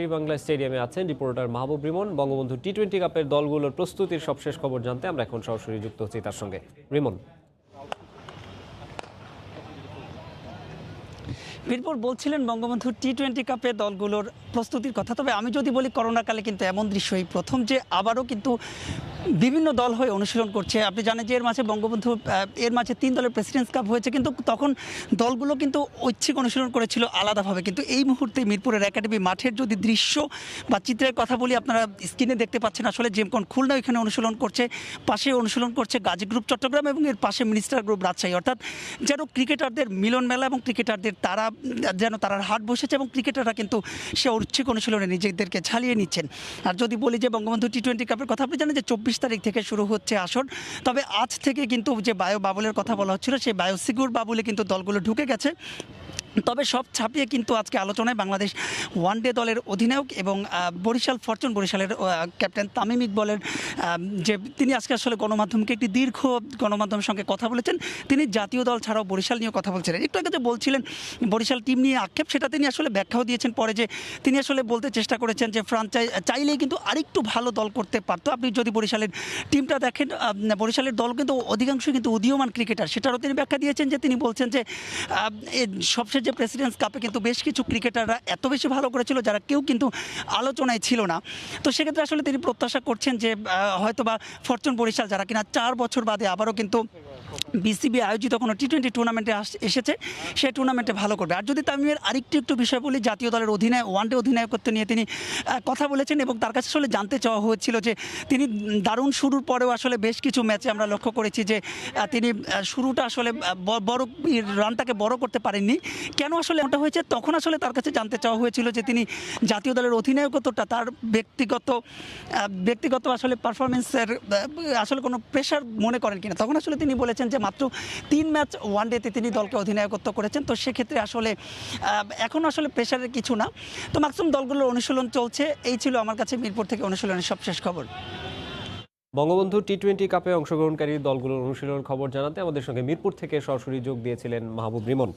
এই বাংলা স্টেডিয়ামে আছেন রিপোর্টার মাহবুব রিমন। বঙ্গবন্ধু টি-20 কাপের দলগুলোর প্রস্তুতির সবশেষ খবর জানতে আমরা এখন সরাসরি যুক্ত হচ্ছি তার সঙ্গে। রিমন, মিরপুর বলছিলেন বঙ্গবন্ধু টি-20 কাপে দলগুলোর প্রস্তুতির কথা। তবে আমি যদি বলি, করোনাকালে কিন্তু এমন দৃশ্যই প্রথম যে আবারও কিন্তু বিভিন্ন দল হয়ে অনুশীলন করছে। আপনি জানেন যে এর মাঝে 3 দলের প্রেসিডেন্টস কাপ হয়েছে, কিন্তু তখন দলগুলো কিন্তু ঐচ্ছিক অনুশীলন করেছিল আলাদাভাবে। কিন্তু এই মুহূর্তে মিরপুরের একাডেমি মাঠের যদি দৃশ্য বা চিত্রের কথা বলি, আপনারা স্ক্রিনে দেখতে পাচ্ছেন আসলে জেমকন খুলনা এখানে অনুশীলন করছে, পাশে অনুশীলন করছে গাজী গ্রুপ চট্টগ্রাম এবং এর পাশে মিনিস্টার গ্রুপ রাজশাহী। অর্থাৎ যেন ক্রিকেটারদের মিলন মেলা এবং ক্রিকেটারদের তারার হাট বসেছে এবং ক্রিকেটাররা কিন্তু সে ঐচ্ছিক অনুশীলনে নিজেদেরকে ঝালিয়ে নিচ্ছেন। আর যদি বলি যে বঙ্গবন্ধু টি-20 কাপের কথা, আপনি জানেন যে 24 তারিখ থেকে শুরু হচ্ছে আসর। তবে আজ থেকে কিন্তু যে বায়ো বাবলের কথা বলা হচ্ছিল, সেই বায়োসিকিউর বাবুলে কিন্তু দলগুলো ঢুকে গেছে। তবে সব ছাপিয়ে কিন্তু আজকে আলোচনায় বাংলাদেশ ওয়ানডে দলের অধিনায়ক এবং বরিশালের ক্যাপ্টেন তামিম ইকবলের যে তিনি আজকে আসলে গণমাধ্যমকে একটি দীর্ঘ গণমাধ্যমের সঙ্গে কথা বলেছেন। তিনি জাতীয় দল ছাড়াও বরিশাল নিয়েও কথা বলছিলেন। একটু আগে যে বলছিলেন বরিশাল টিম নিয়ে আক্ষেপ, সেটা তিনি আসলে ব্যাখ্যাও দিয়েছেন পরে, যে তিনি আসলে বলতে চেষ্টা করেছেন যে চাইলেই কিন্তু আরেকটু ভালো দল করতে পারতো। আপনি যদি বরিশালের টিমটা দেখেন, বরিশালের দল কিন্তু অধিকাংশ কিন্তু উদীয়মান ক্রিকেটার, সেটারও তিনি ব্যাখ্যা দিয়েছেন। যে তিনি বলছেন যে সবশেষ যে প্রেসিডেন্টস কাপে কিন্তু বেশ কিছু ক্রিকেটাররা এত বেশি ভালো করেছিল যারা কেউ কিন্তু আলোচনায় ছিল না। তো সেক্ষেত্রে আসলে তিনি প্রত্যাশা করছেন যে হয়তোবা ফরচুন বরিশাল, যারা কিনা 4 বছর বাদে আবারও কিন্তু বিসিবি আয়োজিত কোনো টি-20 টুর্নামেন্টে এসেছে, সেই টুর্নামেন্টে ভালো করবে। আর যদি তামিমের আরেকটু বিষয় বলি, জাতীয় দলের ওয়ানডে অধিনায়কত্ব নিয়ে তিনি কথা বলেছেন এবং তার কাছে আসলে জানতে চাওয়া হয়েছিল যে তিনি দারুণ শুরুর পরেও আসলে বেশ কিছু ম্যাচে আমরা লক্ষ্য করেছি যে তিনি শুরুটা আসলে রানটাকে বড় করতে পারেননি, কেন আসলে এমনটা হয়েছে। তখন আসলে তার কাছে জানতে চাওয়া হয়েছিল যে তিনি জাতীয় দলের অধিনায়কত্বটা তার ব্যক্তিগত আসলে পারফরমেন্সের আসলে কোনো প্রেশার মনে করেন কিনা। তখন আসলে তিনি বলেছেন যে মাত্র 3 ম্যাচ ওয়ানডেতে তিনি দলকে অধিনায়কত্ব করেছেন, তো সেক্ষেত্রে আসলে এখন আসলে প্রেশারের কিছু না। তো ম্যাক্সিমাম দলগুলোর অনুশীলন চলছে। এই ছিল আমার কাছে মিরপুর থেকে অনুশীলনের সবশেষ খবর। বঙ্গবন্ধু টি-20 কাপে অংশগ্রহণকারী দলগুলোর অনুশীলন খবর জানাতে আমাদের সঙ্গে মিরপুর থেকে সরাসরি যোগ দিয়েছিলেন মাহবুব রিমন।